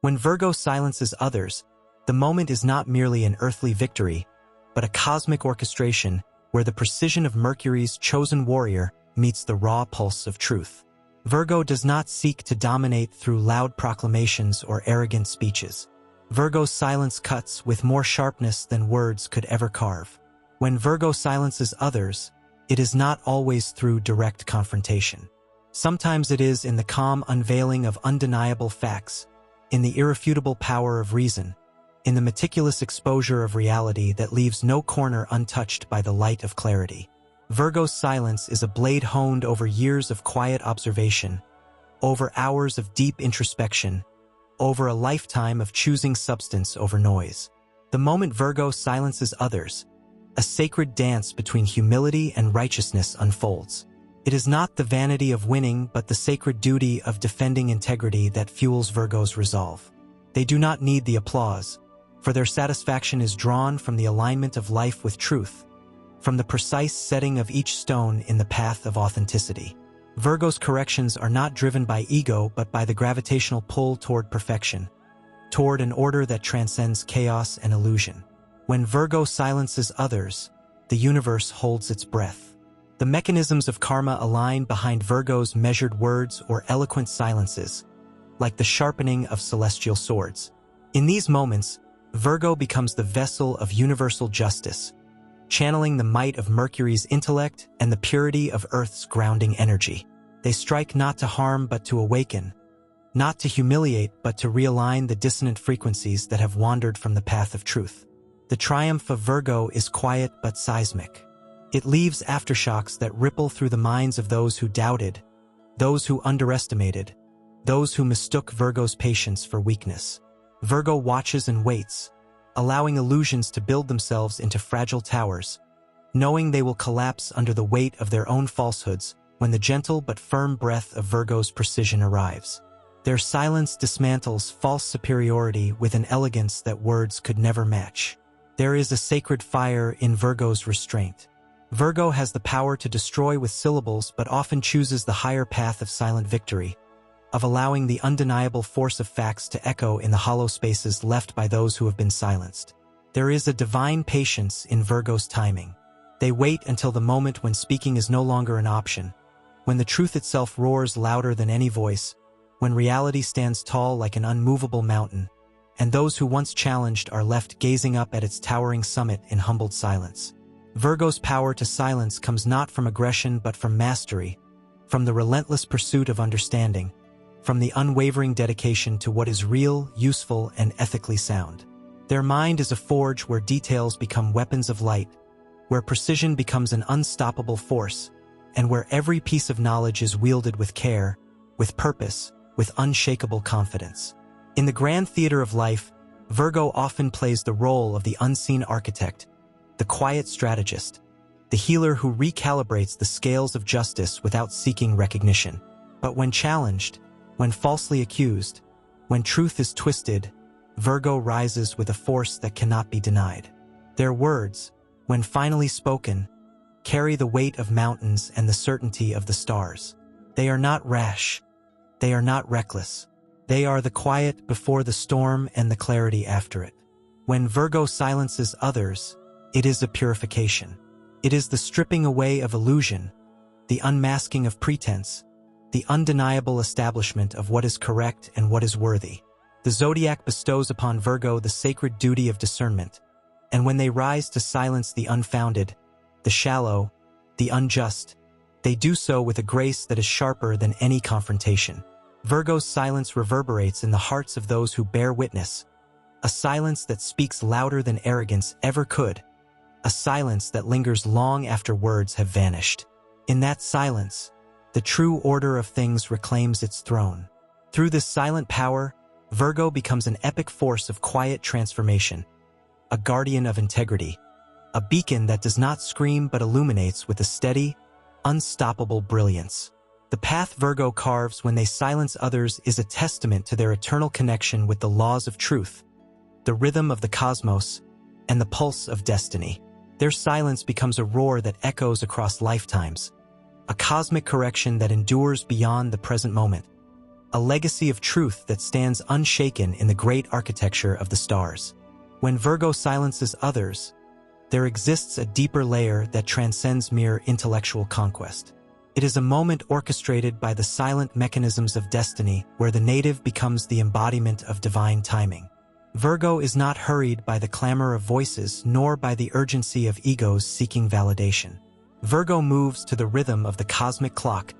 When Virgo silences others, the moment is not merely an earthly victory, but a cosmic orchestration where the precision of Mercury's chosen warrior meets the raw pulse of truth. Virgo does not seek to dominate through loud proclamations or arrogant speeches. Virgo's silence cuts with more sharpness than words could ever carve. When Virgo silences others, it is not always through direct confrontation. Sometimes it is in the calm unveiling of undeniable facts, in the irrefutable power of reason, in the meticulous exposure of reality that leaves no corner untouched by the light of clarity. Virgo's silence is a blade honed over years of quiet observation, over hours of deep introspection, over a lifetime of choosing substance over noise. The moment Virgo silences others, a sacred dance between humility and righteousness unfolds. It is not the vanity of winning but the sacred duty of defending integrity that fuels Virgo's resolve. They do not need the applause, for their satisfaction is drawn from the alignment of life with truth, from the precise setting of each stone in the path of authenticity. Virgo's corrections are not driven by ego but by the gravitational pull toward perfection, toward an order that transcends chaos and illusion. When Virgo silences others, the universe holds its breath. The mechanisms of karma align behind Virgo's measured words or eloquent silences, like the sharpening of celestial swords. In these moments, Virgo becomes the vessel of universal justice, channeling the might of Mercury's intellect and the purity of Earth's grounding energy. They strike not to harm but to awaken, not to humiliate but to realign the dissonant frequencies that have wandered from the path of truth. The triumph of Virgo is quiet but seismic. It leaves aftershocks that ripple through the minds of those who doubted, those who underestimated, those who mistook Virgo's patience for weakness. Virgo watches and waits, allowing illusions to build themselves into fragile towers, knowing they will collapse under the weight of their own falsehoods when the gentle but firm breath of Virgo's precision arrives. Their silence dismantles false superiority with an elegance that words could never match. There is a sacred fire in Virgo's restraint. Virgo has the power to destroy with syllables but often chooses the higher path of silent victory, of allowing the undeniable force of facts to echo in the hollow spaces left by those who have been silenced. There is a divine patience in Virgo's timing. They wait until the moment when speaking is no longer an option, when the truth itself roars louder than any voice, when reality stands tall like an unmovable mountain, and those who once challenged are left gazing up at its towering summit in humbled silence. Virgo's power to silence comes not from aggression but from mastery, from the relentless pursuit of understanding, from the unwavering dedication to what is real, useful, and ethically sound. Their mind is a forge where details become weapons of light, where precision becomes an unstoppable force, and where every piece of knowledge is wielded with care, with purpose, with unshakable confidence. In the grand theater of life, Virgo often plays the role of the unseen architect, the quiet strategist, the healer who recalibrates the scales of justice without seeking recognition. But when challenged, when falsely accused, when truth is twisted, Virgo rises with a force that cannot be denied. Their words, when finally spoken, carry the weight of mountains and the certainty of the stars. They are not rash. They are not reckless. They are the quiet before the storm and the clarity after it. When Virgo silences others, it is a purification. It is the stripping away of illusion, the unmasking of pretense, the undeniable establishment of what is correct and what is worthy. The zodiac bestows upon Virgo the sacred duty of discernment, and when they rise to silence the unfounded, the shallow, the unjust, they do so with a grace that is sharper than any confrontation. Virgo's silence reverberates in the hearts of those who bear witness, a silence that speaks louder than arrogance ever could, a silence that lingers long after words have vanished. In that silence, the true order of things reclaims its throne. Through this silent power, Virgo becomes an epic force of quiet transformation, a guardian of integrity, a beacon that does not scream but illuminates with a steady, unstoppable brilliance. The path Virgo carves when they silence others is a testament to their eternal connection with the laws of truth, the rhythm of the cosmos, and the pulse of destiny. Their silence becomes a roar that echoes across lifetimes, a cosmic correction that endures beyond the present moment, a legacy of truth that stands unshaken in the great architecture of the stars. When Virgo silences others, there exists a deeper layer that transcends mere intellectual conquest. It is a moment orchestrated by the silent mechanisms of destiny where the native becomes the embodiment of divine timing. Virgo is not hurried by the clamor of voices nor by the urgency of egos seeking validation. Virgo moves to the rhythm of the cosmic clock,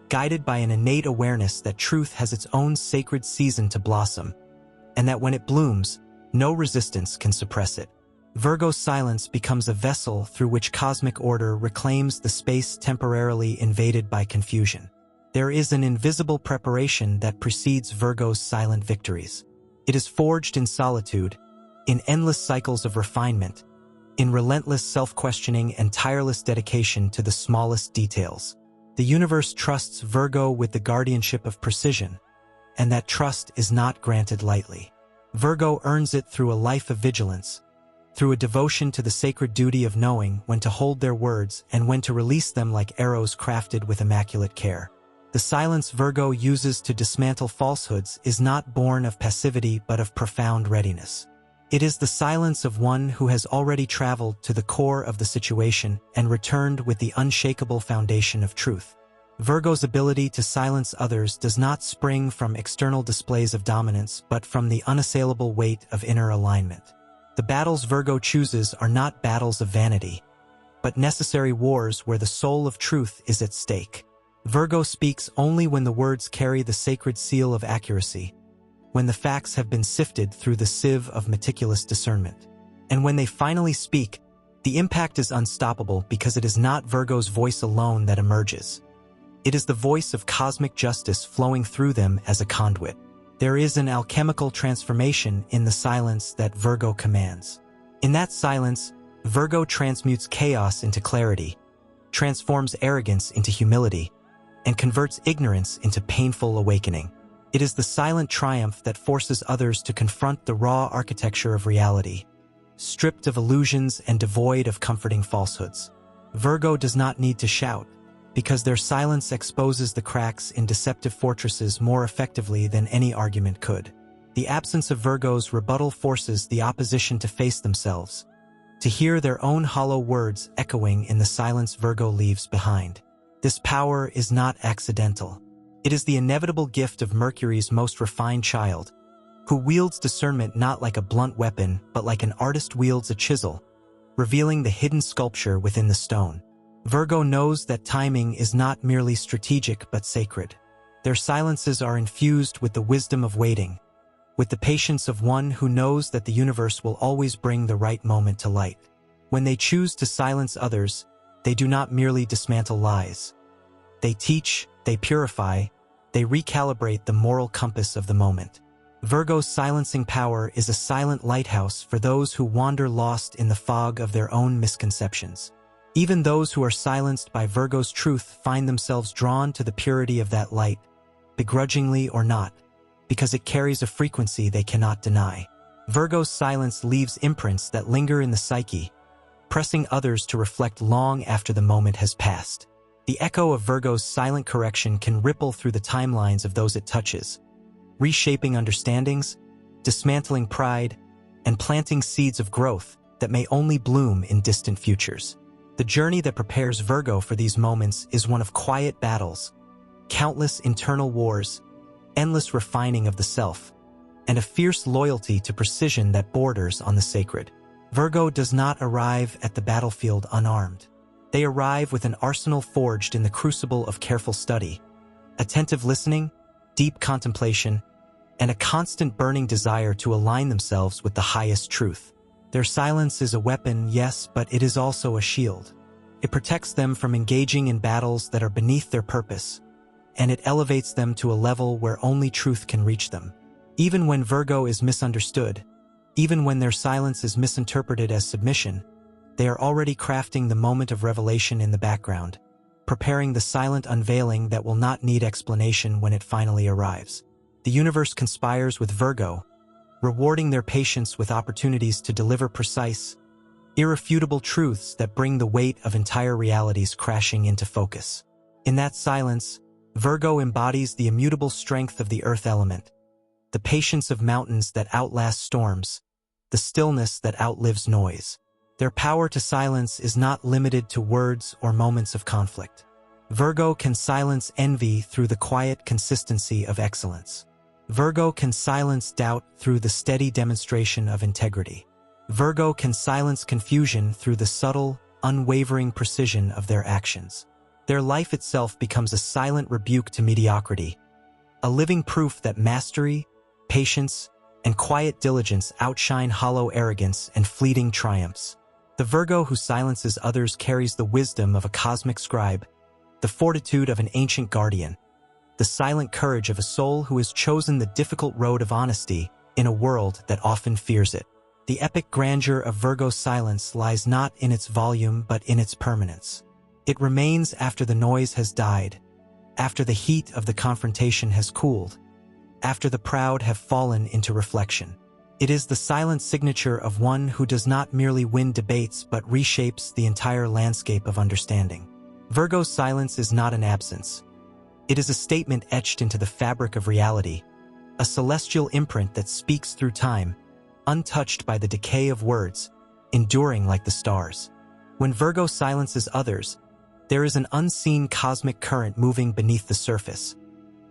guided by an innate awareness that truth has its own sacred season to blossom, and that when it blooms, no resistance can suppress it. Virgo's silence becomes a vessel through which cosmic order reclaims the space temporarily invaded by confusion. There is an invisible preparation that precedes Virgo's silent victories. It is forged in solitude, in endless cycles of refinement, in relentless self-questioning and tireless dedication to the smallest details. The universe trusts Virgo with the guardianship of precision, and that trust is not granted lightly. Virgo earns it through a life of vigilance, through a devotion to the sacred duty of knowing when to hold their words and when to release them like arrows crafted with immaculate care. The silence Virgo uses to dismantle falsehoods is not born of passivity but of profound readiness. It is the silence of one who has already traveled to the core of the situation and returned with the unshakable foundation of truth. Virgo's ability to silence others does not spring from external displays of dominance but from the unassailable weight of inner alignment. The battles Virgo chooses are not battles of vanity, but necessary wars where the soul of truth is at stake. Virgo speaks only when the words carry the sacred seal of accuracy, when the facts have been sifted through the sieve of meticulous discernment. And when they finally speak, the impact is unstoppable because it is not Virgo's voice alone that emerges. It is the voice of cosmic justice flowing through them as a conduit. There is an alchemical transformation in the silence that Virgo commands. In that silence, Virgo transmutes chaos into clarity, transforms arrogance into humility, and converts ignorance into painful awakening. It is the silent triumph that forces others to confront the raw architecture of reality, stripped of illusions and devoid of comforting falsehoods. Virgo does not need to shout, because their silence exposes the cracks in deceptive fortresses more effectively than any argument could. The absence of Virgos rebuttal forces the opposition to face themselves, to hear their own hollow words echoing in the silence Virgo leaves behind. This power is not accidental. It is the inevitable gift of Mercury's most refined child, who wields discernment not like a blunt weapon but like an artist wields a chisel, revealing the hidden sculpture within the stone. Virgo knows that timing is not merely strategic but sacred. Their silences are infused with the wisdom of waiting, with the patience of one who knows that the universe will always bring the right moment to light. When they choose to silence others, they do not merely dismantle lies. They teach, they purify, they recalibrate the moral compass of the moment. Virgo's silencing power is a silent lighthouse for those who wander lost in the fog of their own misconceptions. Even those who are silenced by Virgo's truth find themselves drawn to the purity of that light, begrudgingly or not, because it carries a frequency they cannot deny. Virgo's silence leaves imprints that linger in the psyche, pressing others to reflect long after the moment has passed. The echo of Virgo's silent correction can ripple through the timelines of those it touches, reshaping understandings, dismantling pride, and planting seeds of growth that may only bloom in distant futures. The journey that prepares Virgo for these moments is one of quiet battles, countless internal wars, endless refining of the self, and a fierce loyalty to precision that borders on the sacred. Virgo does not arrive at the battlefield unarmed. They arrive with an arsenal forged in the crucible of careful study, attentive listening, deep contemplation, and a constant burning desire to align themselves with the highest truth. Their silence is a weapon, yes, but it is also a shield. It protects them from engaging in battles that are beneath their purpose, and it elevates them to a level where only truth can reach them. Even when Virgo is misunderstood, even when their silence is misinterpreted as submission, they are already crafting the moment of revelation in the background, preparing the silent unveiling that will not need explanation when it finally arrives. The universe conspires with Virgo, rewarding their patience with opportunities to deliver precise, irrefutable truths that bring the weight of entire realities crashing into focus. In that silence, Virgo embodies the immutable strength of the earth element, the patience of mountains that outlast storms, the stillness that outlives noise. Their power to silence is not limited to words or moments of conflict. Virgo can silence envy through the quiet consistency of excellence. Virgo can silence doubt through the steady demonstration of integrity. Virgo can silence confusion through the subtle, unwavering precision of their actions. Their life itself becomes a silent rebuke to mediocrity, a living proof that mastery, patience, and quiet diligence outshine hollow arrogance and fleeting triumphs. The Virgo who silences others carries the wisdom of a cosmic scribe, the fortitude of an ancient guardian, the silent courage of a soul who has chosen the difficult road of honesty in a world that often fears it. The epic grandeur of Virgo's silence lies not in its volume but in its permanence. It remains after the noise has died, after the heat of the confrontation has cooled, after the proud have fallen into reflection. It is the silent signature of one who does not merely win debates but reshapes the entire landscape of understanding. Virgo's silence is not an absence. It is a statement etched into the fabric of reality, a celestial imprint that speaks through time, untouched by the decay of words, enduring like the stars. When Virgo silences others, there is an unseen cosmic current moving beneath the surface,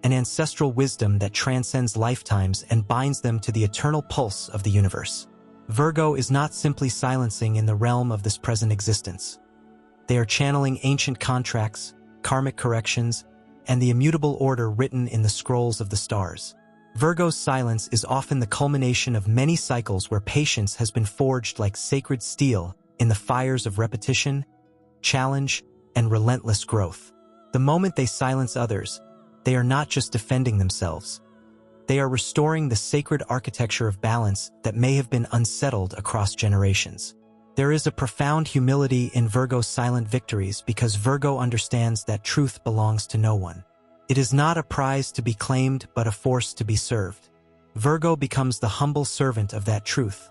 an ancestral wisdom that transcends lifetimes and binds them to the eternal pulse of the universe. Virgo is not simply silencing in the realm of this present existence. They are channeling ancient contracts, karmic corrections, and the immutable order written in the scrolls of the stars. Virgo's silence is often the culmination of many cycles where patience has been forged like sacred steel in the fires of repetition, challenge, and relentless growth. The moment they silence others, they are not just defending themselves. They are restoring the sacred architecture of balance that may have been unsettled across generations. There is a profound humility in Virgo's silent victories because Virgo understands that truth belongs to no one. It is not a prize to be claimed but a force to be served. Virgo becomes the humble servant of that truth,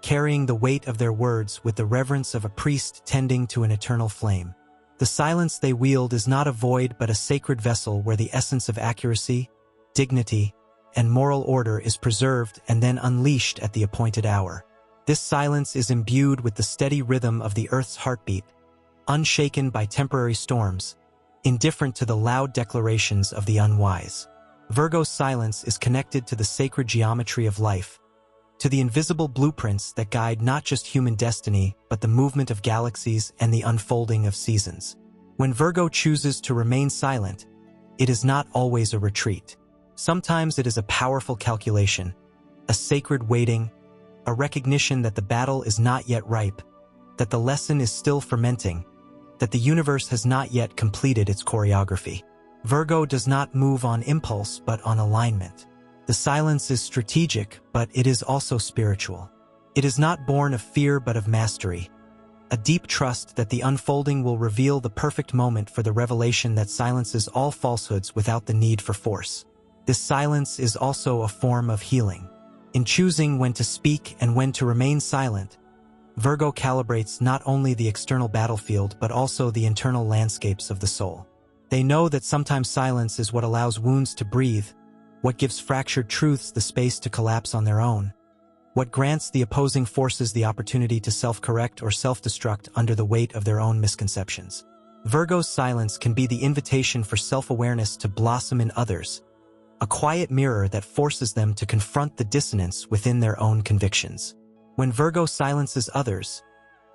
carrying the weight of their words with the reverence of a priest tending to an eternal flame. The silence they wield is not a void but a sacred vessel where the essence of accuracy, dignity, and moral order is preserved and then unleashed at the appointed hour. This silence is imbued with the steady rhythm of the earth's heartbeat, unshaken by temporary storms, indifferent to the loud declarations of the unwise. Virgo's silence is connected to the sacred geometry of life, to the invisible blueprints that guide not just human destiny, but the movement of galaxies and the unfolding of seasons. When Virgo chooses to remain silent, it is not always a retreat. Sometimes it is a powerful calculation, a sacred waiting, a recognition that the battle is not yet ripe, that the lesson is still fermenting, that the universe has not yet completed its choreography. Virgo does not move on impulse but on alignment. The silence is strategic, but it is also spiritual. It is not born of fear but of mastery, a deep trust that the unfolding will reveal the perfect moment for the revelation that silences all falsehoods without the need for force. This silence is also a form of healing. In choosing when to speak and when to remain silent, Virgo calibrates not only the external battlefield but also the internal landscapes of the soul. They know that sometimes silence is what allows wounds to breathe, what gives fractured truths the space to collapse on their own, what grants the opposing forces the opportunity to self-correct or self-destruct under the weight of their own misconceptions. Virgo's silence can be the invitation for self-awareness to blossom in others, a quiet mirror that forces them to confront the dissonance within their own convictions. When Virgo silences others,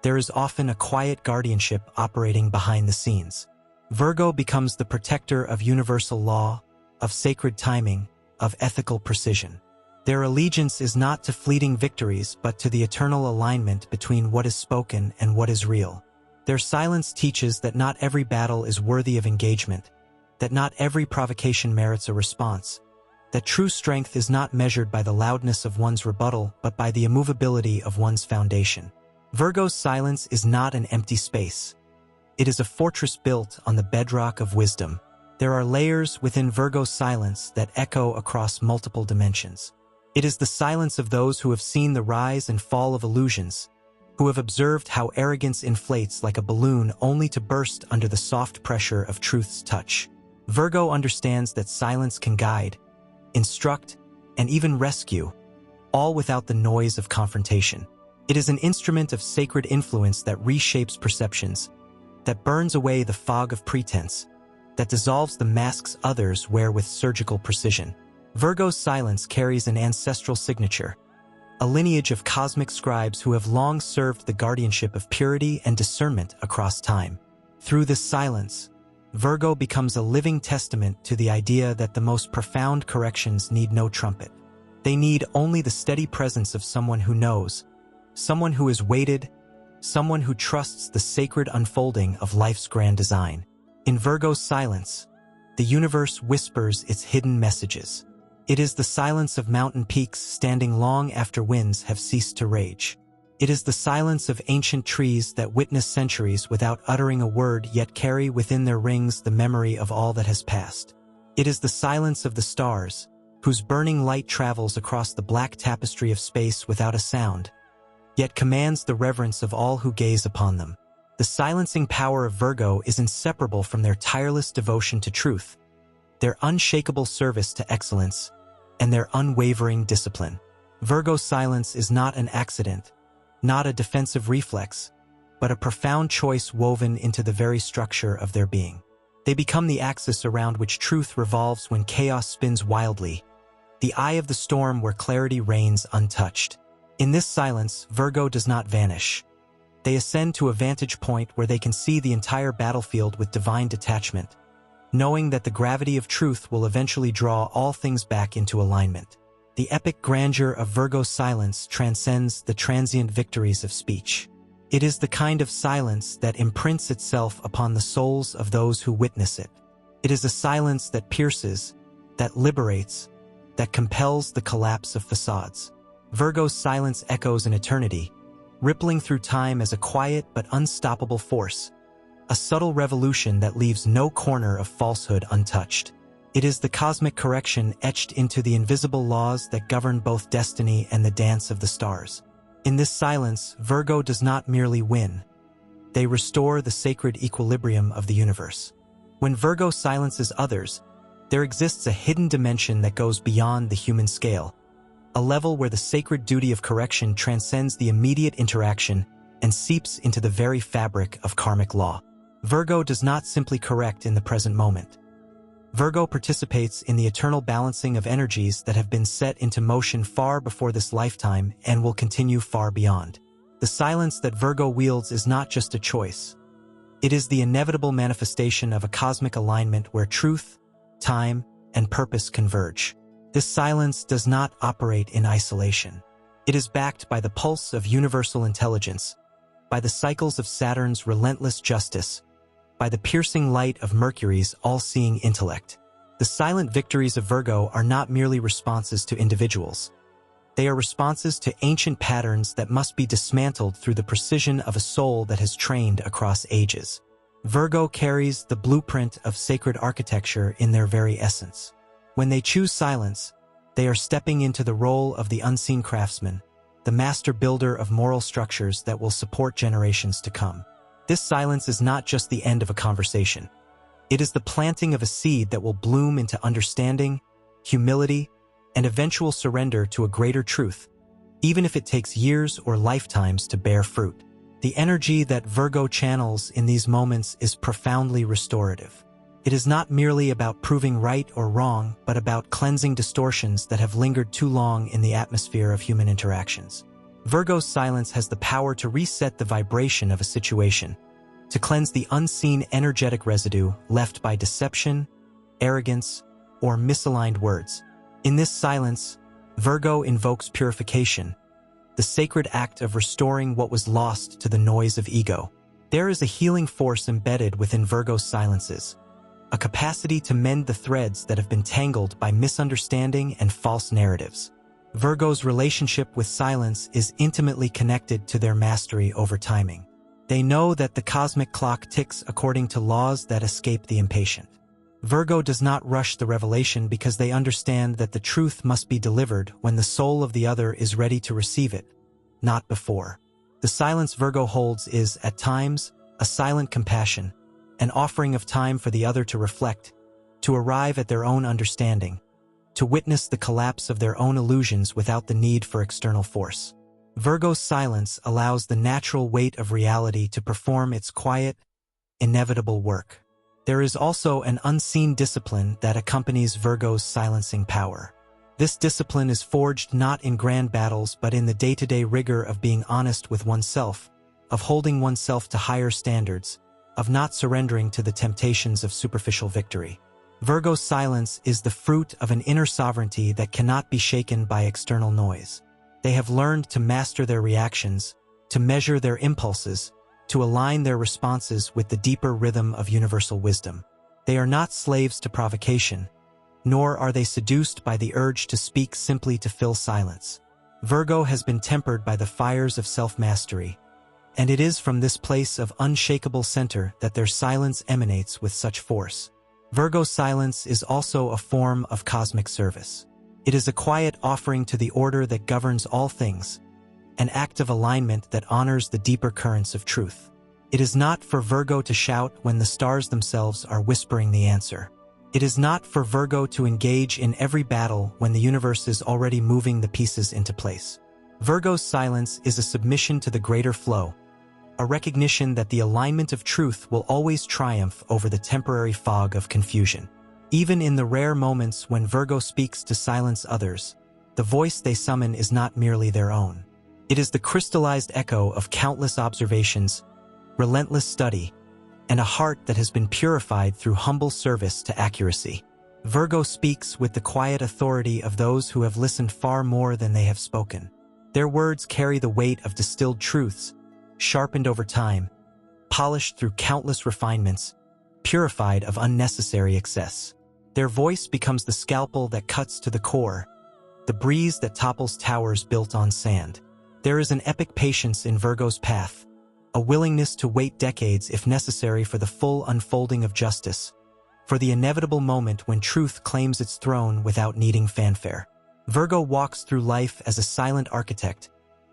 there is often a quiet guardianship operating behind the scenes. Virgo becomes the protector of universal law, of sacred timing, of ethical precision. Their allegiance is not to fleeting victories but to the eternal alignment between what is spoken and what is real. Their silence teaches that not every battle is worthy of engagement, that not every provocation merits a response, that true strength is not measured by the loudness of one's rebuttal but by the immovability of one's foundation. Virgo's silence is not an empty space. It is a fortress built on the bedrock of wisdom. There are layers within Virgo's silence that echo across multiple dimensions. It is the silence of those who have seen the rise and fall of illusions, who have observed how arrogance inflates like a balloon only to burst under the soft pressure of truth's touch. Virgo understands that silence can guide, instruct, and even rescue, all without the noise of confrontation. It is an instrument of sacred influence that reshapes perceptions, that burns away the fog of pretense, that dissolves the masks others wear with surgical precision. Virgo's silence carries an ancestral signature, a lineage of cosmic scribes who have long served the guardianship of purity and discernment across time. Through this silence, Virgo becomes a living testament to the idea that the most profound corrections need no trumpet. They need only the steady presence of someone who knows, someone who is weighted, someone who trusts the sacred unfolding of life's grand design. In Virgo's silence, the universe whispers its hidden messages. It is the silence of mountain peaks standing long after winds have ceased to rage. It is the silence of ancient trees that witness centuries without uttering a word yet carry within their rings the memory of all that has passed. It is the silence of the stars, whose burning light travels across the black tapestry of space without a sound, yet commands the reverence of all who gaze upon them. The silencing power of Virgo is inseparable from their tireless devotion to truth, their unshakable service to excellence, and their unwavering discipline. Virgo's silence is not an accident, not a defensive reflex, but a profound choice woven into the very structure of their being. They become the axis around which truth revolves when chaos spins wildly, the eye of the storm where clarity reigns untouched. In this silence, Virgo does not vanish. They ascend to a vantage point where they can see the entire battlefield with divine detachment, knowing that the gravity of truth will eventually draw all things back into alignment. The epic grandeur of Virgo's silence transcends the transient victories of speech. It is the kind of silence that imprints itself upon the souls of those who witness it. It is a silence that pierces, that liberates, that compels the collapse of facades. Virgo's silence echoes in eternity, rippling through time as a quiet but unstoppable force, a subtle revolution that leaves no corner of falsehood untouched. It is the cosmic correction etched into the invisible laws that govern both destiny and the dance of the stars. In this silence, Virgo does not merely win. They restore the sacred equilibrium of the universe. When Virgo silences others, there exists a hidden dimension that goes beyond the human scale, a level where the sacred duty of correction transcends the immediate interaction and seeps into the very fabric of karmic law. Virgo does not simply correct in the present moment. Virgo participates in the eternal balancing of energies that have been set into motion far before this lifetime and will continue far beyond. The silence that Virgo wields is not just a choice. It is the inevitable manifestation of a cosmic alignment where truth, time, and purpose converge. This silence does not operate in isolation. It is backed by the pulse of universal intelligence, by the cycles of Saturn's relentless justice, by the piercing light of Mercury's all-seeing intellect. The silent victories of Virgo are not merely responses to individuals. They are responses to ancient patterns that must be dismantled through the precision of a soul that has trained across ages. Virgo carries the blueprint of sacred architecture in their very essence. When they choose silence, they are stepping into the role of the unseen craftsman, the master builder of moral structures that will support generations to come. This silence is not just the end of a conversation. It is the planting of a seed that will bloom into understanding, humility, and eventual surrender to a greater truth, even if it takes years or lifetimes to bear fruit. The energy that Virgo channels in these moments is profoundly restorative. It is not merely about proving right or wrong, but about cleansing distortions that have lingered too long in the atmosphere of human interactions. Virgo's silence has the power to reset the vibration of a situation, to cleanse the unseen energetic residue left by deception, arrogance, or misaligned words. In this silence, Virgo invokes purification, the sacred act of restoring what was lost to the noise of ego. There is a healing force embedded within Virgo's silences, a capacity to mend the threads that have been tangled by misunderstanding and false narratives. Virgo's relationship with silence is intimately connected to their mastery over timing. They know that the cosmic clock ticks according to laws that escape the impatient. Virgo does not rush the revelation because they understand that the truth must be delivered when the soul of the other is ready to receive it, not before. The silence Virgo holds is, at times, a silent compassion, an offering of time for the other to reflect, to arrive at their own understanding, to witness the collapse of their own illusions without the need for external force. Virgo's silence allows the natural weight of reality to perform its quiet, inevitable work. There is also an unseen discipline that accompanies Virgo's silencing power. This discipline is forged not in grand battles but in the day-to-day rigor of being honest with oneself, of holding oneself to higher standards, of not surrendering to the temptations of superficial victory. Virgo's silence is the fruit of an inner sovereignty that cannot be shaken by external noise. They have learned to master their reactions, to measure their impulses, to align their responses with the deeper rhythm of universal wisdom. They are not slaves to provocation, nor are they seduced by the urge to speak simply to fill silence. Virgo has been tempered by the fires of self-mastery, and it is from this place of unshakable center that their silence emanates with such force. Virgo's silence is also a form of cosmic service. It is a quiet offering to the order that governs all things, an act of alignment that honors the deeper currents of truth. It is not for Virgo to shout when the stars themselves are whispering the answer. It is not for Virgo to engage in every battle when the universe is already moving the pieces into place. Virgo's silence is a submission to the greater flow, a recognition that the alignment of truth will always triumph over the temporary fog of confusion. Even in the rare moments when Virgo speaks to silence others, the voice they summon is not merely their own. It is the crystallized echo of countless observations, relentless study, and a heart that has been purified through humble service to accuracy. Virgo speaks with the quiet authority of those who have listened far more than they have spoken. Their words carry the weight of distilled truths, sharpened over time, polished through countless refinements, purified of unnecessary excess. Their voice becomes the scalpel that cuts to the core, the breeze that topples towers built on sand. There is an epic patience in Virgo's path, a willingness to wait decades if necessary for the full unfolding of justice, for the inevitable moment when truth claims its throne without needing fanfare. Virgo walks through life as a silent architect,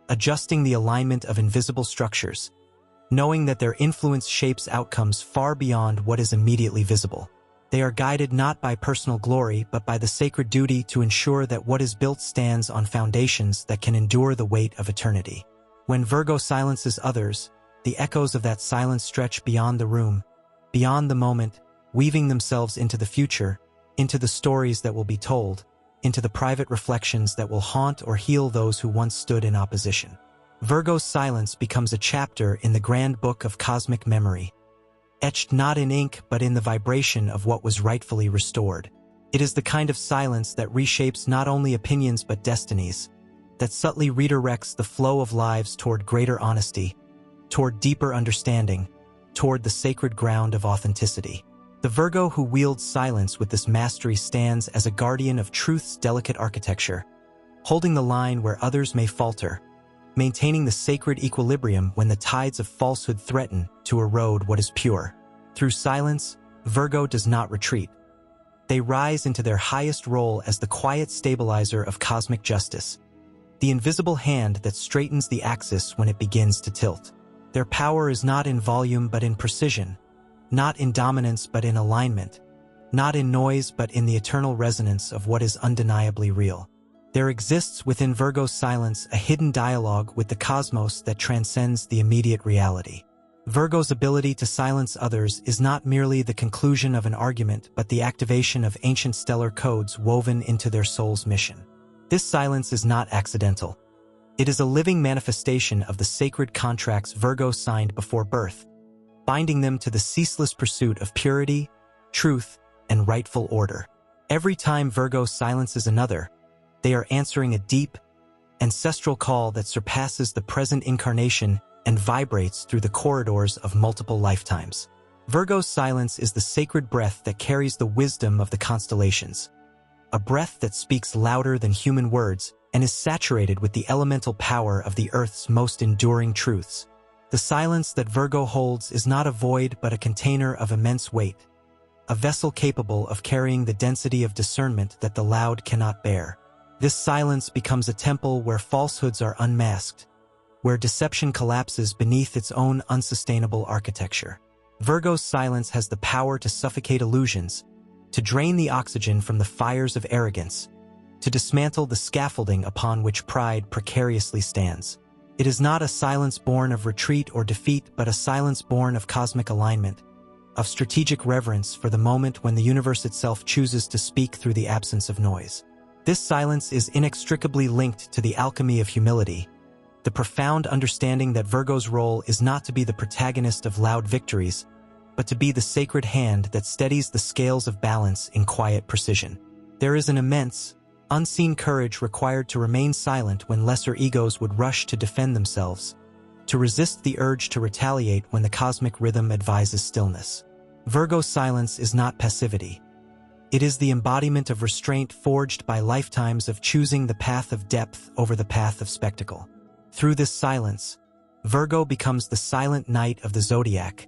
adjusting the alignment of invisible structures, knowing that their influence shapes outcomes far beyond what is immediately visible. They are guided not by personal glory but by the sacred duty to ensure that what is built stands on foundations that can endure the weight of eternity. When Virgo silences others, the echoes of that silence stretch beyond the room, beyond the moment, weaving themselves into the future, into the stories that will be told, into the private reflections that will haunt or heal those who once stood in opposition. Virgo's silence becomes a chapter in the grand book of cosmic memory, etched not in ink but in the vibration of what was rightfully restored. It is the kind of silence that reshapes not only opinions but destinies, that subtly redirects the flow of lives toward greater honesty, toward deeper understanding, toward the sacred ground of authenticity. The Virgo who wields silence with this mastery stands as a guardian of truth's delicate architecture, holding the line where others may falter, maintaining the sacred equilibrium when the tides of falsehood threaten to erode what is pure. Through silence, Virgo does not retreat. They rise into their highest role as the quiet stabilizer of cosmic justice, the invisible hand that straightens the axis when it begins to tilt. Their power is not in volume but in precision, not in dominance but in alignment, not in noise but in the eternal resonance of what is undeniably real. There exists within Virgo's silence a hidden dialogue with the cosmos that transcends the immediate reality. Virgo's ability to silence others is not merely the conclusion of an argument but the activation of ancient stellar codes woven into their soul's mission. This silence is not accidental. It is a living manifestation of the sacred contracts Virgo signed before birth, binding them to the ceaseless pursuit of purity, truth, and rightful order. Every time Virgo silences another, they are answering a deep, ancestral call that surpasses the present incarnation and vibrates through the corridors of multiple lifetimes. Virgo's silence is the sacred breath that carries the wisdom of the constellations, a breath that speaks louder than human words and is saturated with the elemental power of the Earth's most enduring truths. The silence that Virgo holds is not a void but a container of immense weight, a vessel capable of carrying the density of discernment that the loud cannot bear. This silence becomes a temple where falsehoods are unmasked, where deception collapses beneath its own unsustainable architecture. Virgo's silence has the power to suffocate illusions, to drain the oxygen from the fires of arrogance, to dismantle the scaffolding upon which pride precariously stands. It is not a silence born of retreat or defeat, but a silence born of cosmic alignment, of strategic reverence for the moment when the universe itself chooses to speak through the absence of noise. This silence is inextricably linked to the alchemy of humility, the profound understanding that Virgo's role is not to be the protagonist of loud victories, but to be the sacred hand that steadies the scales of balance in quiet precision. There is an immense, unseen courage required to remain silent when lesser egos would rush to defend themselves, to resist the urge to retaliate when the cosmic rhythm advises stillness. Virgo's silence is not passivity. It is the embodiment of restraint forged by lifetimes of choosing the path of depth over the path of spectacle. Through this silence, Virgo becomes the silent knight of the zodiac,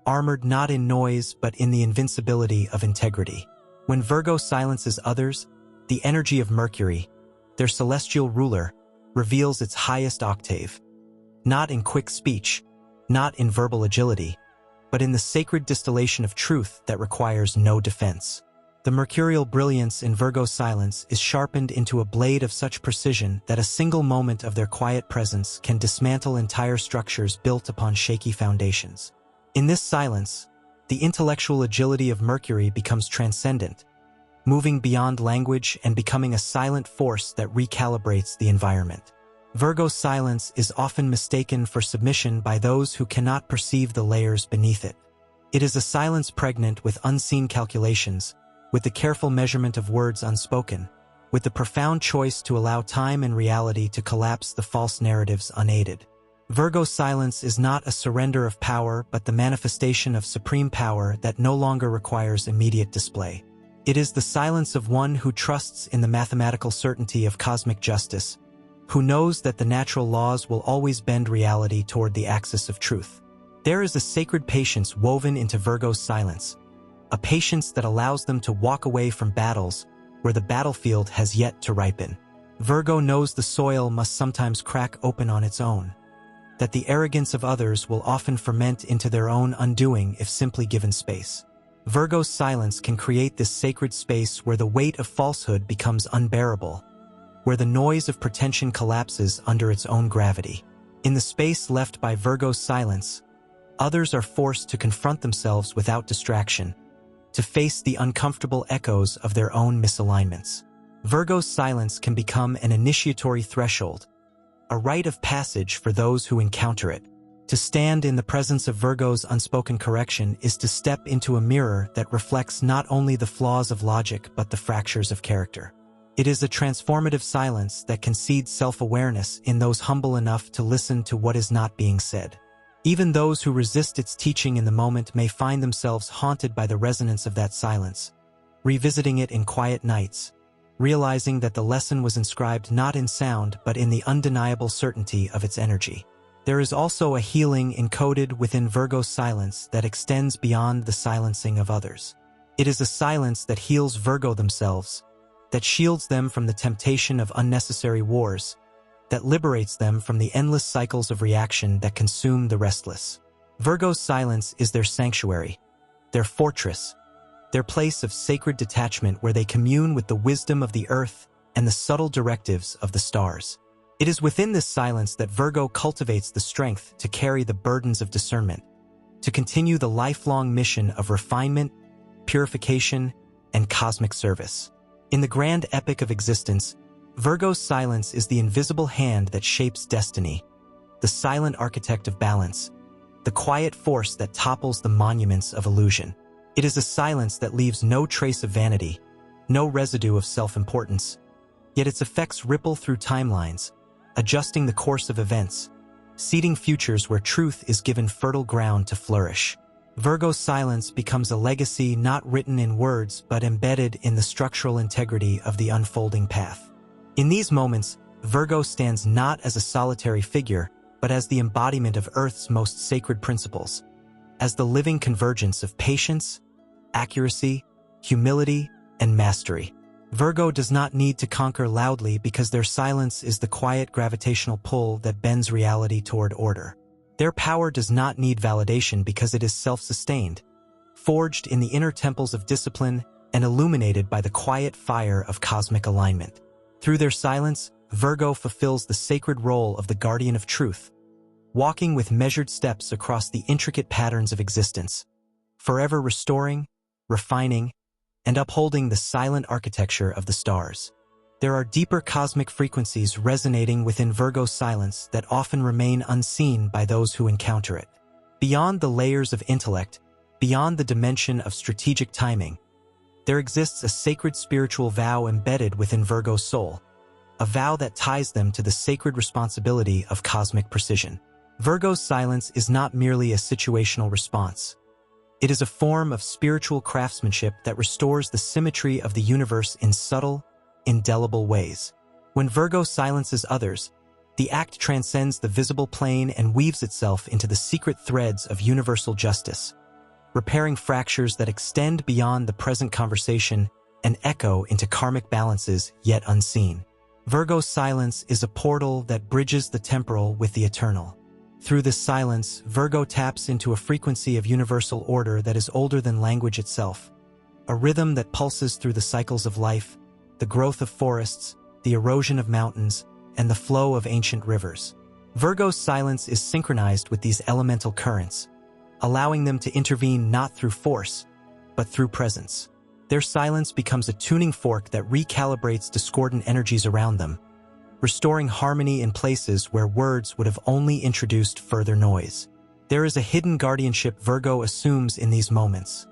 armored not in noise but in the invincibility of integrity. When Virgo silences others, the energy of Mercury, their celestial ruler, reveals its highest octave, not in quick speech, not in verbal agility, but in the sacred distillation of truth that requires no defense. The mercurial brilliance in Virgo's silence is sharpened into a blade of such precision that a single moment of their quiet presence can dismantle entire structures built upon shaky foundations. In this silence, the intellectual agility of Mercury becomes transcendent, moving beyond language and becoming a silent force that recalibrates the environment. Virgo's silence is often mistaken for submission by those who cannot perceive the layers beneath it. It is a silence pregnant with unseen calculations, with the careful measurement of words unspoken, with the profound choice to allow time and reality to collapse the false narratives unaided. Virgo's silence is not a surrender of power but the manifestation of supreme power that no longer requires immediate display. It is the silence of one who trusts in the mathematical certainty of cosmic justice, who knows that the natural laws will always bend reality toward the axis of truth. There is a sacred patience woven into Virgo's silence, a patience that allows them to walk away from battles where the battlefield has yet to ripen. Virgo knows the soil must sometimes crack open on its own, that the arrogance of others will often ferment into their own undoing if simply given space. Virgo's silence can create this sacred space where the weight of falsehood becomes unbearable, where the noise of pretension collapses under its own gravity. In the space left by Virgo's silence, others are forced to confront themselves without distraction, to face the uncomfortable echoes of their own misalignments. Virgo's silence can become an initiatory threshold, a rite of passage for those who encounter it. To stand in the presence of Virgo's unspoken correction is to step into a mirror that reflects not only the flaws of logic but the fractures of character. It is a transformative silence that concedes self-awareness in those humble enough to listen to what is not being said. Even those who resist its teaching in the moment may find themselves haunted by the resonance of that silence, revisiting it in quiet nights, realizing that the lesson was inscribed not in sound but in the undeniable certainty of its energy. There is also a healing encoded within Virgo's silence that extends beyond the silencing of others. It is a silence that heals Virgo themselves, that shields them from the temptation of unnecessary wars, that liberates them from the endless cycles of reaction that consume the restless. Virgo's silence is their sanctuary, their fortress, their place of sacred detachment where they commune with the wisdom of the earth and the subtle directives of the stars. It is within this silence that Virgo cultivates the strength to carry the burdens of discernment, to continue the lifelong mission of refinement, purification, and cosmic service. In the grand epic of existence, Virgo's silence is the invisible hand that shapes destiny, the silent architect of balance, the quiet force that topples the monuments of illusion. It is a silence that leaves no trace of vanity, no residue of self-importance, yet its effects ripple through timelines, adjusting the course of events, seeding futures where truth is given fertile ground to flourish. Virgo's silence becomes a legacy not written in words but embedded in the structural integrity of the unfolding path. In these moments, Virgo stands not as a solitary figure, but as the embodiment of Earth's most sacred principles, as the living convergence of patience, accuracy, humility, and mastery. Virgo does not need to conquer loudly because their silence is the quiet gravitational pull that bends reality toward order. Their power does not need validation because it is self-sustained, forged in the inner temples of discipline and illuminated by the quiet fire of cosmic alignment. Through their silence, Virgo fulfills the sacred role of the guardian of truth, walking with measured steps across the intricate patterns of existence, forever restoring, refining, and upholding the silent architecture of the stars. There are deeper cosmic frequencies resonating within Virgo's silence that often remain unseen by those who encounter it. Beyond the layers of intellect, beyond the dimension of strategic timing, there exists a sacred spiritual vow embedded within Virgo's soul, a vow that ties them to the sacred responsibility of cosmic precision. Virgo's silence is not merely a situational response. It is a form of spiritual craftsmanship that restores the symmetry of the universe in subtle, indelible ways. When Virgo silences others, the act transcends the visible plane and weaves itself into the secret threads of universal justice, repairing fractures that extend beyond the present conversation and echo into karmic balances yet unseen. Virgo's silence is a portal that bridges the temporal with the eternal. Through this silence, Virgo taps into a frequency of universal order that is older than language itself, a rhythm that pulses through the cycles of life, the growth of forests, the erosion of mountains, and the flow of ancient rivers. Virgo's silence is synchronized with these elemental currents, allowing them to intervene not through force, but through presence. Their silence becomes a tuning fork that recalibrates discordant energies around them, restoring harmony in places where words would have only introduced further noise. There is a hidden guardianship Virgo assumes in these moments,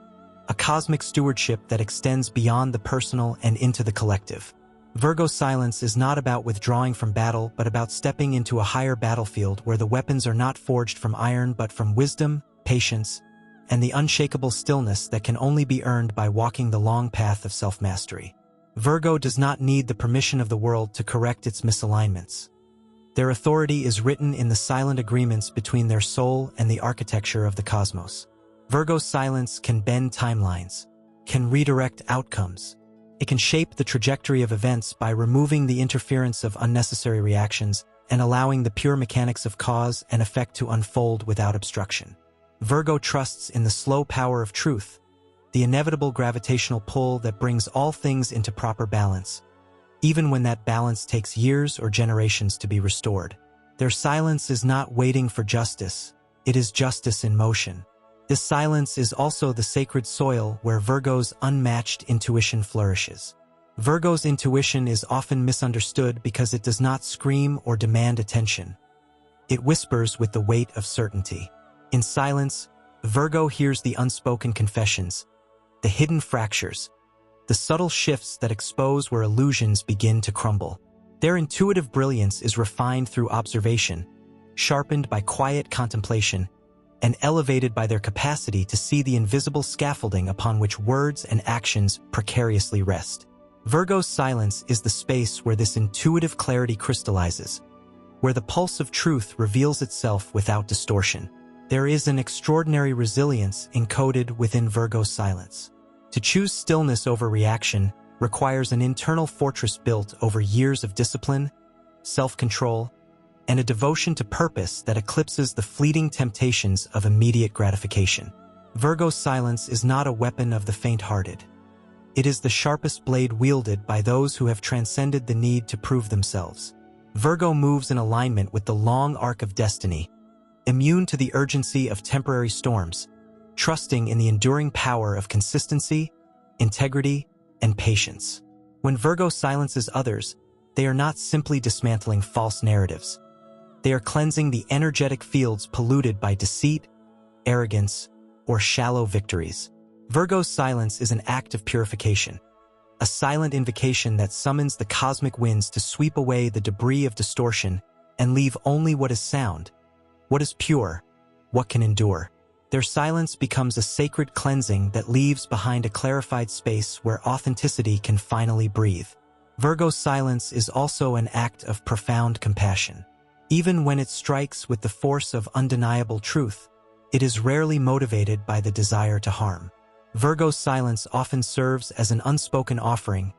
a cosmic stewardship that extends beyond the personal and into the collective. Virgo's silence is not about withdrawing from battle, but about stepping into a higher battlefield where the weapons are not forged from iron but from wisdom, patience, and the unshakable stillness that can only be earned by walking the long path of self-mastery. Virgo does not need the permission of the world to correct its misalignments. Their authority is written in the silent agreements between their soul and the architecture of the cosmos. Virgo's silence can bend timelines, can redirect outcomes. It can shape the trajectory of events by removing the interference of unnecessary reactions and allowing the pure mechanics of cause and effect to unfold without obstruction. Virgo trusts in the slow power of truth, the inevitable gravitational pull that brings all things into proper balance, even when that balance takes years or generations to be restored. Their silence is not waiting for justice, it is justice in motion. This silence is also the sacred soil where Virgo's unmatched intuition flourishes. Virgo's intuition is often misunderstood because it does not scream or demand attention. It whispers with the weight of certainty. In silence, Virgo hears the unspoken confessions, the hidden fractures, the subtle shifts that expose where illusions begin to crumble. Their intuitive brilliance is refined through observation, sharpened by quiet contemplation, and elevated by their capacity to see the invisible scaffolding upon which words and actions precariously rest. Virgo's silence is the space where this intuitive clarity crystallizes, where the pulse of truth reveals itself without distortion. There is an extraordinary resilience encoded within Virgo's silence. To choose stillness over reaction requires an internal fortress built over years of discipline, self-control, and a devotion to purpose that eclipses the fleeting temptations of immediate gratification. Virgo's silence is not a weapon of the faint-hearted. It is the sharpest blade wielded by those who have transcended the need to prove themselves. Virgo moves in alignment with the long arc of destiny, immune to the urgency of temporary storms, trusting in the enduring power of consistency, integrity, and patience. When Virgo silences others, they are not simply dismantling false narratives. They are cleansing the energetic fields polluted by deceit, arrogance, or shallow victories. Virgo's silence is an act of purification, a silent invocation that summons the cosmic winds to sweep away the debris of distortion and leave only what is sound, what is pure, what can endure. Their silence becomes a sacred cleansing that leaves behind a clarified space where authenticity can finally breathe. Virgo's silence is also an act of profound compassion. Even when it strikes with the force of undeniable truth, it is rarely motivated by the desire to harm. Virgo's silence often serves as an unspoken offering,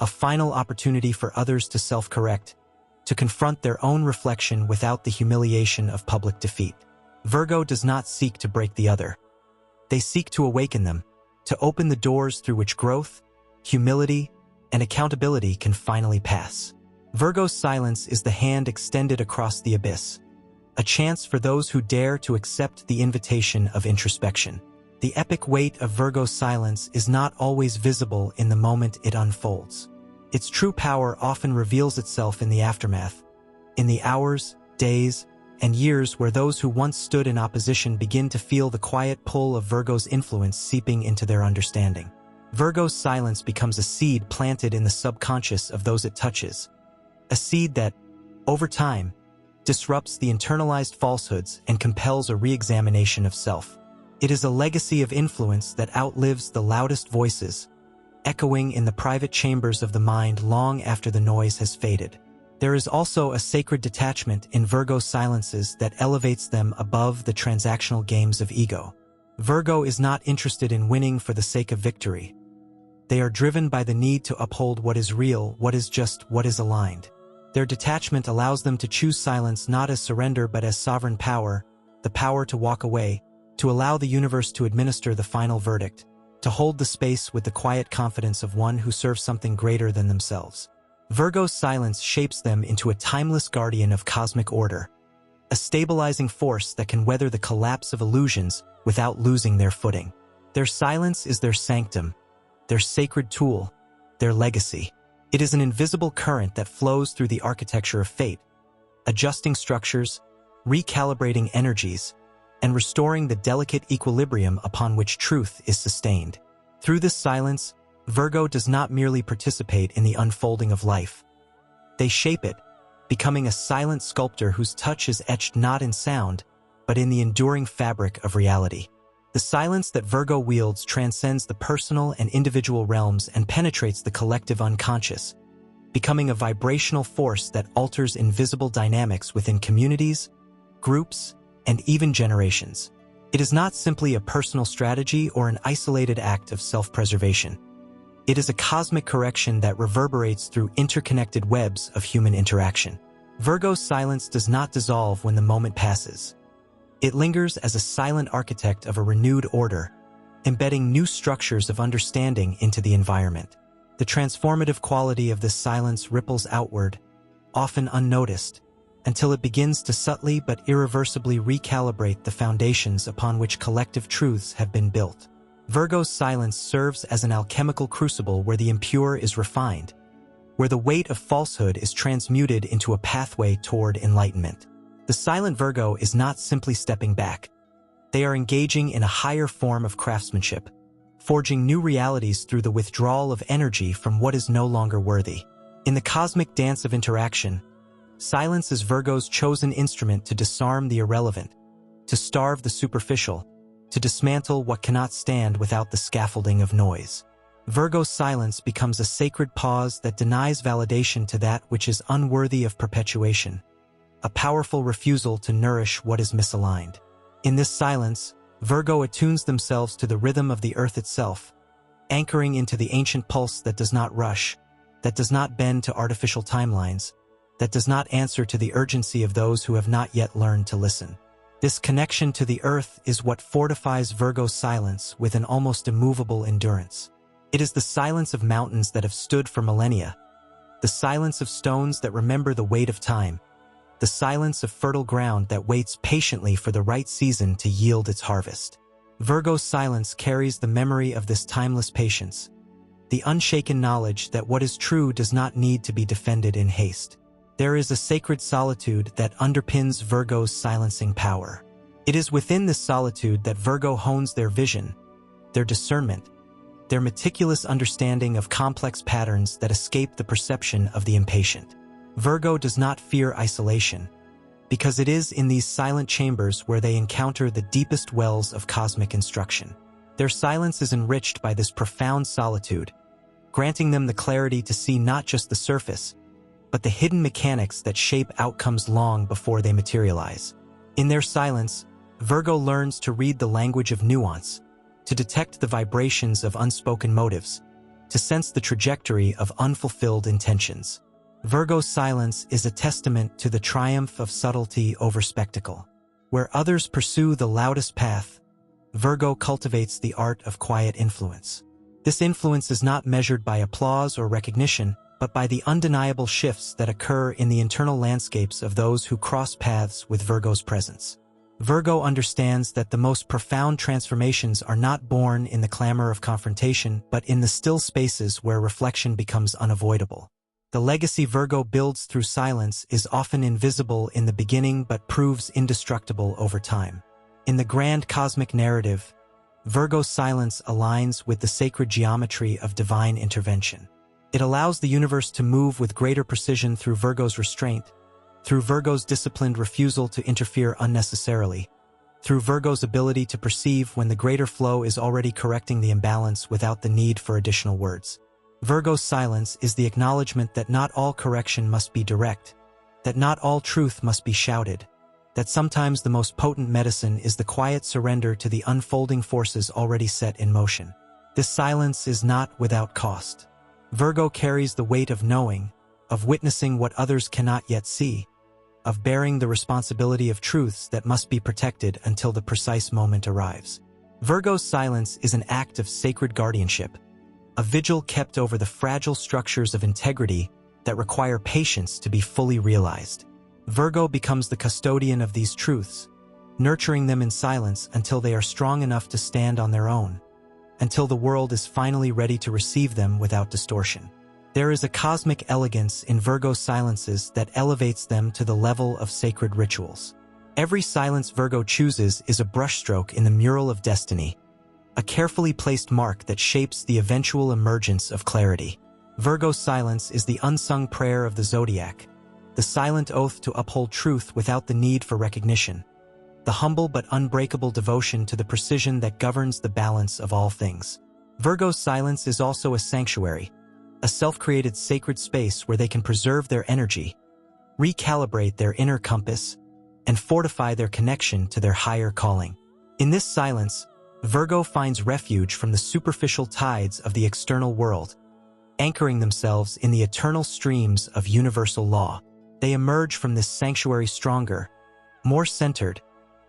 a final opportunity for others to self-correct, to confront their own reflection without the humiliation of public defeat. Virgo does not seek to break the other. They seek to awaken them, to open the doors through which growth, humility, and accountability can finally pass. Virgo's silence is the hand extended across the abyss, a chance for those who dare to accept the invitation of introspection. The epic weight of Virgo's silence is not always visible in the moment it unfolds. Its true power often reveals itself in the aftermath, in the hours, days, and years where those who once stood in opposition begin to feel the quiet pull of Virgo's influence seeping into their understanding. Virgo's silence becomes a seed planted in the subconscious of those it touches, a seed that, over time, disrupts the internalized falsehoods and compels a re-examination of self. It is a legacy of influence that outlives the loudest voices, echoing in the private chambers of the mind long after the noise has faded. There is also a sacred detachment in Virgo's silences that elevates them above the transactional games of ego. Virgo is not interested in winning for the sake of victory. They are driven by the need to uphold what is real, what is just, what is aligned. Their detachment allows them to choose silence not as surrender but as sovereign power, the power to walk away, to allow the universe to administer the final verdict, to hold the space with the quiet confidence of one who serves something greater than themselves. Virgo's silence shapes them into a timeless guardian of cosmic order, a stabilizing force that can weather the collapse of illusions without losing their footing. Their silence is their sanctum, their sacred tool, their legacy. It is an invisible current that flows through the architecture of fate, adjusting structures, recalibrating energies, and restoring the delicate equilibrium upon which truth is sustained. Through this silence, Virgo does not merely participate in the unfolding of life. They shape it, becoming a silent sculptor whose touch is etched not in sound, but in the enduring fabric of reality. The silence that Virgo wields transcends the personal and individual realms and penetrates the collective unconscious, becoming a vibrational force that alters invisible dynamics within communities, groups, and even generations. It is not simply a personal strategy or an isolated act of self-preservation. It is a cosmic correction that reverberates through interconnected webs of human interaction. Virgo's silence does not dissolve when the moment passes. It lingers as a silent architect of a renewed order, embedding new structures of understanding into the environment. The transformative quality of this silence ripples outward, often unnoticed, until it begins to subtly but irreversibly recalibrate the foundations upon which collective truths have been built. Virgo's silence serves as an alchemical crucible where the impure is refined, where the weight of falsehood is transmuted into a pathway toward enlightenment. The silent Virgo is not simply stepping back. They are engaging in a higher form of craftsmanship, forging new realities through the withdrawal of energy from what is no longer worthy. In the cosmic dance of interaction, silence is Virgo's chosen instrument to disarm the irrelevant, to starve the superficial, to dismantle what cannot stand without the scaffolding of noise. Virgo's silence becomes a sacred pause that denies validation to that which is unworthy of perpetuation, a powerful refusal to nourish what is misaligned. In this silence, Virgo attunes themselves to the rhythm of the earth itself, anchoring into the ancient pulse that does not rush, that does not bend to artificial timelines, that does not answer to the urgency of those who have not yet learned to listen. This connection to the earth is what fortifies Virgo's silence with an almost immovable endurance. It is the silence of mountains that have stood for millennia, the silence of stones that remember the weight of time, the silence of fertile ground that waits patiently for the right season to yield its harvest. Virgo's silence carries the memory of this timeless patience, the unshaken knowledge that what is true does not need to be defended in haste. There is a sacred solitude that underpins Virgo's silencing power. It is within this solitude that Virgo hones their vision, their discernment, their meticulous understanding of complex patterns that escape the perception of the impatient. Virgo does not fear isolation, because it is in these silent chambers where they encounter the deepest wells of cosmic instruction. Their silence is enriched by this profound solitude, granting them the clarity to see not just the surface, but the hidden mechanics that shape outcomes long before they materialize. In their silence, Virgo learns to read the language of nuance, to detect the vibrations of unspoken motives, to sense the trajectory of unfulfilled intentions. Virgo's silence is a testament to the triumph of subtlety over spectacle. Where others pursue the loudest path, Virgo cultivates the art of quiet influence. This influence is not measured by applause or recognition, but by the undeniable shifts that occur in the internal landscapes of those who cross paths with Virgo's presence. Virgo understands that the most profound transformations are not born in the clamor of confrontation, but in the still spaces where reflection becomes unavoidable. The legacy Virgo builds through silence is often invisible in the beginning but proves indestructible over time. In the grand cosmic narrative, Virgo's silence aligns with the sacred geometry of divine intervention. It allows the universe to move with greater precision through Virgo's restraint, through Virgo's disciplined refusal to interfere unnecessarily, through Virgo's ability to perceive when the greater flow is already correcting the imbalance without the need for additional words. Virgo's silence is the acknowledgement that not all correction must be direct, that not all truth must be shouted, that sometimes the most potent medicine is the quiet surrender to the unfolding forces already set in motion. This silence is not without cost. Virgo carries the weight of knowing, of witnessing what others cannot yet see, of bearing the responsibility of truths that must be protected until the precise moment arrives. Virgo's silence is an act of sacred guardianship, a vigil kept over the fragile structures of integrity that require patience to be fully realized. Virgo becomes the custodian of these truths, nurturing them in silence until they are strong enough to stand on their own, until the world is finally ready to receive them without distortion. There is a cosmic elegance in Virgo's silences that elevates them to the level of sacred rituals. Every silence Virgo chooses is a brushstroke in the mural of destiny, a carefully placed mark that shapes the eventual emergence of clarity. Virgo's silence is the unsung prayer of the zodiac, the silent oath to uphold truth without the need for recognition, the humble but unbreakable devotion to the precision that governs the balance of all things. Virgo's silence is also a sanctuary, a self-created sacred space where they can preserve their energy, recalibrate their inner compass, and fortify their connection to their higher calling. In this silence, Virgo finds refuge from the superficial tides of the external world, anchoring themselves in the eternal streams of universal law. They emerge from this sanctuary stronger, more centered,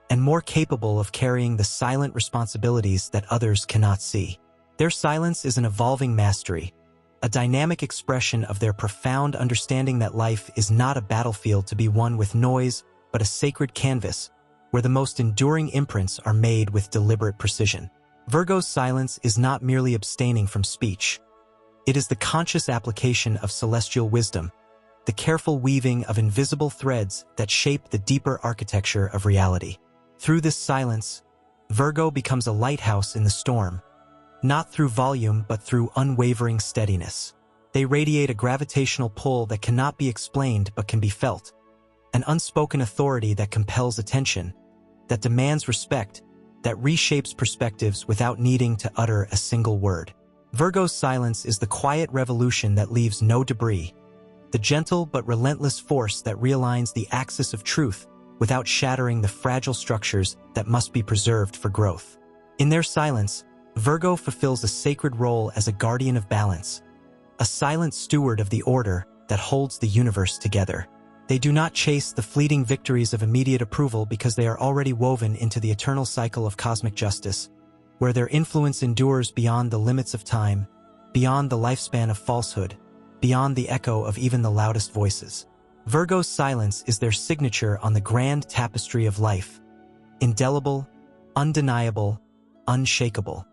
and more capable of carrying the silent responsibilities that others cannot see. Their silence is an evolving mastery, a dynamic expression of their profound understanding that life is not a battlefield to be won with noise, but a sacred canvas, where the most enduring imprints are made with deliberate precision. Virgo's silence is not merely abstaining from speech. It is the conscious application of celestial wisdom, the careful weaving of invisible threads that shape the deeper architecture of reality. Through this silence, Virgo becomes a lighthouse in the storm, not through volume but through unwavering steadiness. They radiate a gravitational pull that cannot be explained but can be felt, an unspoken authority that compels attention, that demands respect, that reshapes perspectives without needing to utter a single word. Virgo's silence is the quiet revolution that leaves no debris, the gentle but relentless force that realigns the axis of truth without shattering the fragile structures that must be preserved for growth. In their silence, Virgo fulfills a sacred role as a guardian of balance, a silent steward of the order that holds the universe together. They do not chase the fleeting victories of immediate approval because they are already woven into the eternal cycle of cosmic justice, where their influence endures beyond the limits of time, beyond the lifespan of falsehood, beyond the echo of even the loudest voices. Virgo's silence is their signature on the grand tapestry of life, indelible, undeniable, unshakable.